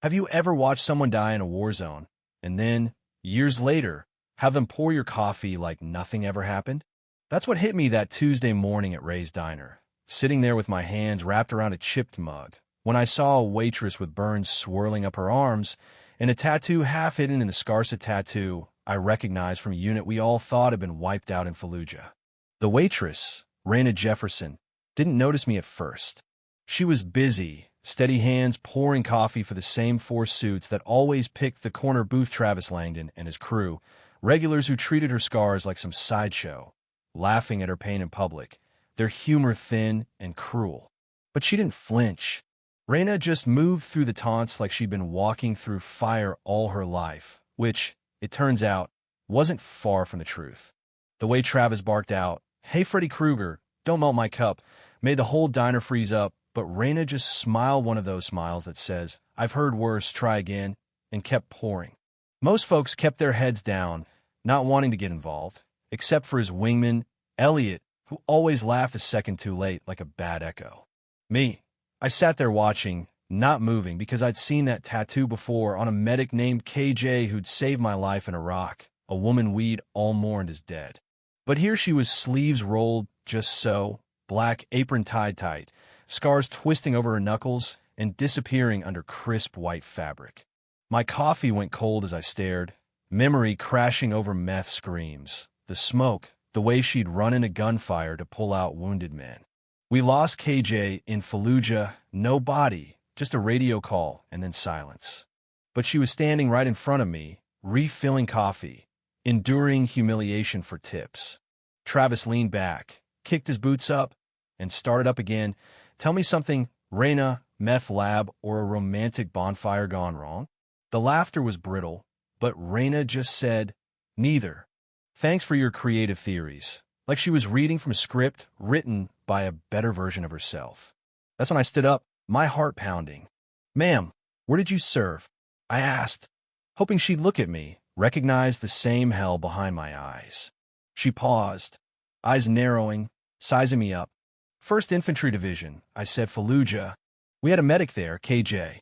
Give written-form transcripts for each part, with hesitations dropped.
Have you ever watched someone die in a war zone, and then, years later, have them pour your coffee like nothing ever happened? That's what hit me that Tuesday morning at Ray's Diner, sitting there with my hands wrapped around a chipped mug, when I saw a waitress with burns swirling up her arms and a tattoo half hidden in the scars of tattoo I recognized from a unit we all thought had been wiped out in Fallujah. The waitress, Raina Jefferson, didn't notice me at first. She was busy, steady hands pouring coffee for the same four suits that always picked the corner booth. Travis Langdon and his crew, regulars who treated her scars like some sideshow, laughing at her pain in public, their humor thin and cruel. But she didn't flinch. Raina just moved through the taunts like she'd been walking through fire all her life, which, it turns out, wasn't far from the truth. The way Travis barked out, "Hey Freddy Krueger, don't melt my cup," made the whole diner freeze up, but Raina just smiled one of those smiles that says, "I've heard worse, try again," and kept pouring. Most folks kept their heads down, not wanting to get involved, except for his wingman, Elliot, who always laughed a second too late like a bad echo. Me, I sat there watching, not moving, because I'd seen that tattoo before on a medic named KJ who'd saved my life in Iraq, a woman we'd all mourned as dead. But here she was, sleeves rolled just so, black apron tied tight, scars twisting over her knuckles and disappearing under crisp white fabric. My coffee went cold as I stared, memory crashing over meth screams, the smoke, the way she'd run into gunfire to pull out wounded men. We lost KJ in Fallujah, no body, just a radio call and then silence. But she was standing right in front of me, refilling coffee, enduring humiliation for tips. Travis leaned back, kicked his boots up, and started up again. "Tell me something, Raina, meth lab, or a romantic bonfire gone wrong?" The laughter was brittle, but Raina just said, "Neither. Thanks for your creative theories," like she was reading from a script written by a better version of herself. That's when I stood up, my heart pounding. "Ma'am, where did you serve?" I asked, hoping she'd look at me, recognize the same hell behind my eyes. She paused, eyes narrowing, sizing me up. "First Infantry Division," I said. "Fallujah. We had a medic there, KJ."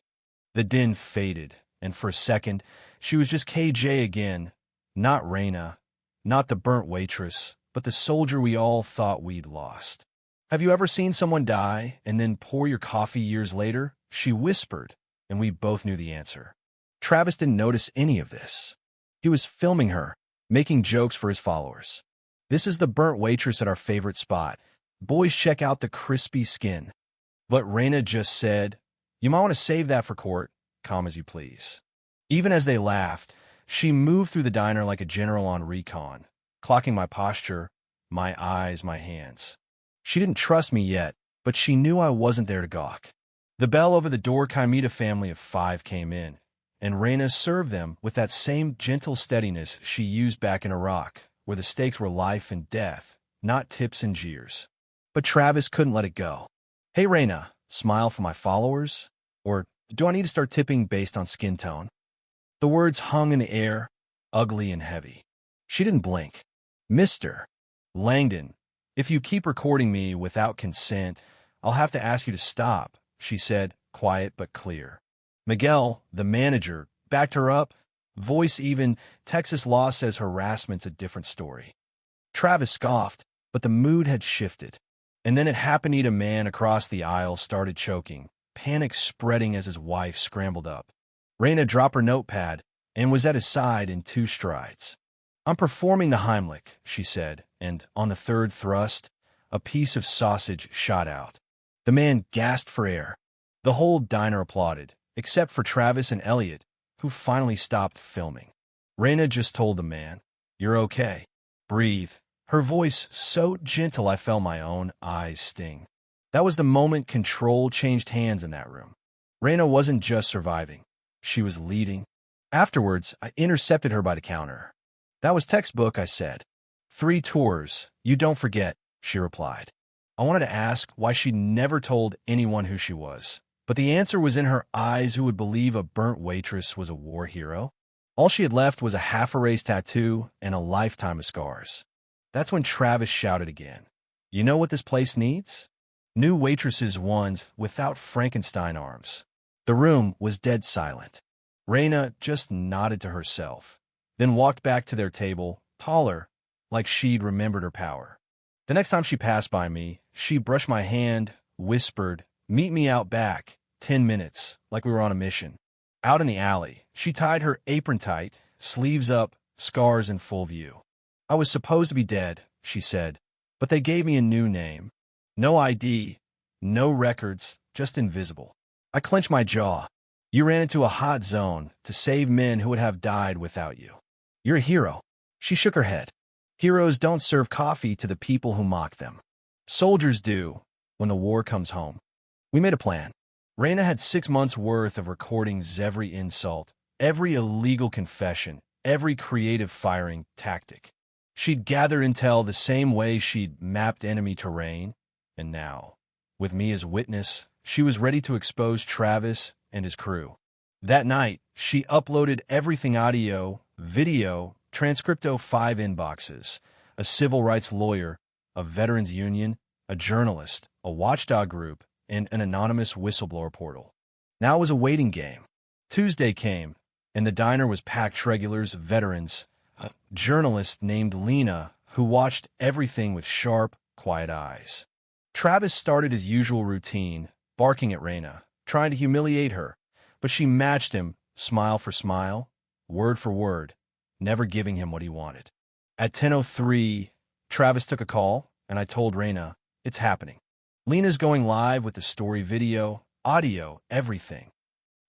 The din faded, and for a second, she was just KJ again, not Raina, not the burnt waitress, but the soldier we all thought we'd lost. "Have you ever seen someone die and then pour your coffee years later?" she whispered, and we both knew the answer. Travis didn't notice any of this. He was filming her, making jokes for his followers. "This is the burnt waitress at our favorite spot. Boys, check out the crispy skin." But Raina just said, "You might want to save that for court. Calm as you please." Even as they laughed, she moved through the diner like a general on recon, clocking my posture, my eyes, my hands. She didn't trust me yet, but she knew I wasn't there to gawk. The bell over the door Kaimita family of 5 came in, and Raina served them with that same gentle steadiness she used back in Iraq, where the stakes were life and death, not tips and jeers. But Travis couldn't let it go. "Hey, Raina, smile for my followers? Or do I need to start tipping based on skin tone?" The words hung in the air, ugly and heavy. She didn't blink. "Mr. Langdon, if you keep recording me without consent, I'll have to ask you to stop," she said, quiet but clear. Miguel, the manager, backed her up. Voice even. "Texas law says harassment's a different story." Travis scoffed, but the mood had shifted. And then it happened. A man across the aisle started choking, panic spreading as his wife scrambled up. Raina dropped her notepad and was at his side in 2 strides. "I'm performing the Heimlich," she said, and on the third thrust, a piece of sausage shot out. The man gasped for air. The whole diner applauded, except for Travis and Elliot, who finally stopped filming. Raina just told the man, "You're okay. Breathe." Her voice so gentle I felt my own eyes sting. That was the moment control changed hands in that room. Raina wasn't just surviving. She was leading. Afterwards, I intercepted her by the counter. "That was textbook," I said. "3 tours, you don't forget," she replied. I wanted to ask why she never told anyone who she was, but the answer was in her eyes. Who would believe a burnt waitress was a war hero? All she had left was a half-erased tattoo and a lifetime of scars. That's when Travis shouted again. "You know what this place needs? New waitresses, ones without Frankenstein arms." The room was dead silent. Raina just nodded to herself, then walked back to their table, taller, like she'd remembered her power. The next time she passed by me, she brushed my hand, whispered, "Meet me out back, 10 minutes," like we were on a mission. Out in the alley, she tied her apron tight, sleeves up, scars in full view. "I was supposed to be dead," she said, "but they gave me a new name. No ID, no records, just invisible." I clenched my jaw. "You ran into a hot zone to save men who would have died without you. You're a hero." She shook her head. "Heroes don't serve coffee to the people who mock them. Soldiers do when the war comes home." We made a plan. Raina had 6 months' worth of recordings, every insult, every illegal confession, every creative firing tactic. She'd gathered intel the same way she'd mapped enemy terrain, and now, with me as witness, she was ready to expose Travis and his crew. That night, she uploaded everything: audio, video, transcripto, 5 inboxes, a civil rights lawyer, a veterans union, a journalist, a watchdog group, and an anonymous whistleblower portal. Now it was a waiting game. Tuesday came, and the diner was packed. Regulars, veterans, a journalist named Lena, who watched everything with sharp, quiet eyes. Travis started his usual routine, barking at Raina, trying to humiliate her, but she matched him, smile for smile, word for word, never giving him what he wanted. At 10:03, Travis took a call, and I told Raina, "It's happening. Lena's going live with the story, video, audio, everything."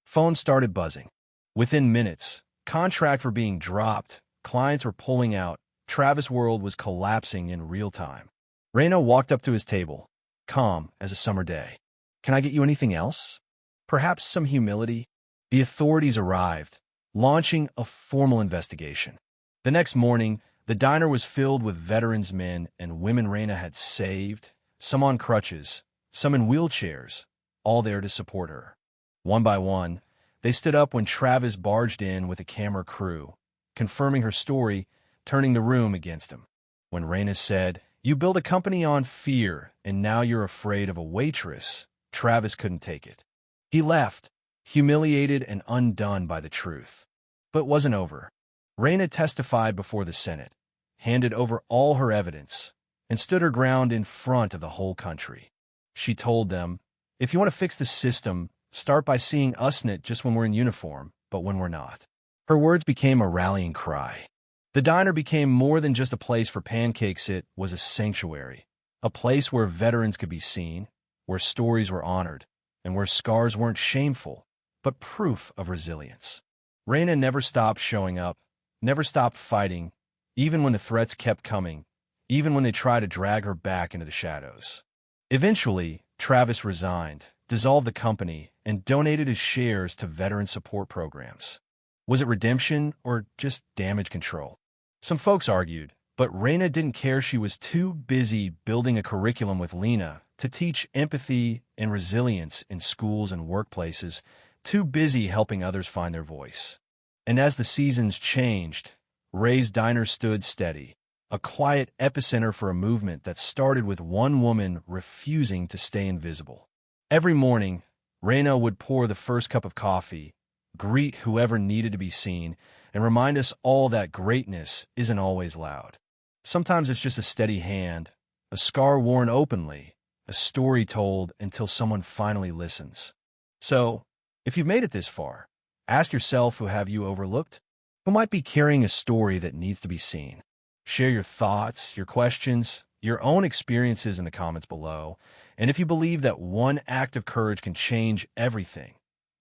Phone started buzzing. Within minutes, contracts were being dropped, clients were pulling out, Travis' world was collapsing in real time. Raina walked up to his table, calm as a summer day. "Can I get you anything else? Perhaps some humility?" The authorities arrived, launching a formal investigation. The next morning, the diner was filled with veterans, men and women Raina had saved, some on crutches, some in wheelchairs, all there to support her. One by one, they stood up when Travis barged in with a camera crew, confirming her story, turning the room against him. When Raina said, "You built a company on fear, and now you're afraid of a waitress," Travis couldn't take it. He left, humiliated and undone by the truth. But it wasn't over. Raina testified before the Senate, handed over all her evidence, and stood her ground in front of the whole country. She told them, "If you want to fix the system, start by seeing us in it just when we're in uniform, but when we're not." Her words became a rallying cry. The diner became more than just a place for pancakes. It was a sanctuary, a place where veterans could be seen, where stories were honored, and where scars weren't shameful, but proof of resilience. Raina never stopped showing up, never stopped fighting, even when the threats kept coming, even when they tried to drag her back into the shadows. Eventually, Travis resigned, dissolved the company, and donated his shares to veteran support programs. Was it redemption or just damage control? Some folks argued, but Raina didn't care. She was too busy building a curriculum with Lena to teach empathy and resilience in schools and workplaces, too busy helping others find their voice. And as the seasons changed, Ray's Diner stood steady, a quiet epicenter for a movement that started with one woman refusing to stay invisible. Every morning, Raina would pour the first cup of coffee, greet whoever needed to be seen, and remind us all that greatness isn't always loud. Sometimes it's just a steady hand, a scar worn openly, a story told until someone finally listens. So, if you've made it this far, ask yourself, who have you overlooked? Who might be carrying a story that needs to be seen? Share your thoughts, your questions, your own experiences in the comments below. And if you believe that one act of courage can change everything,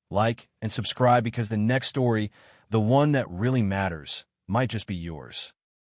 like and subscribe, because the next story, the one that really matters, might just be yours.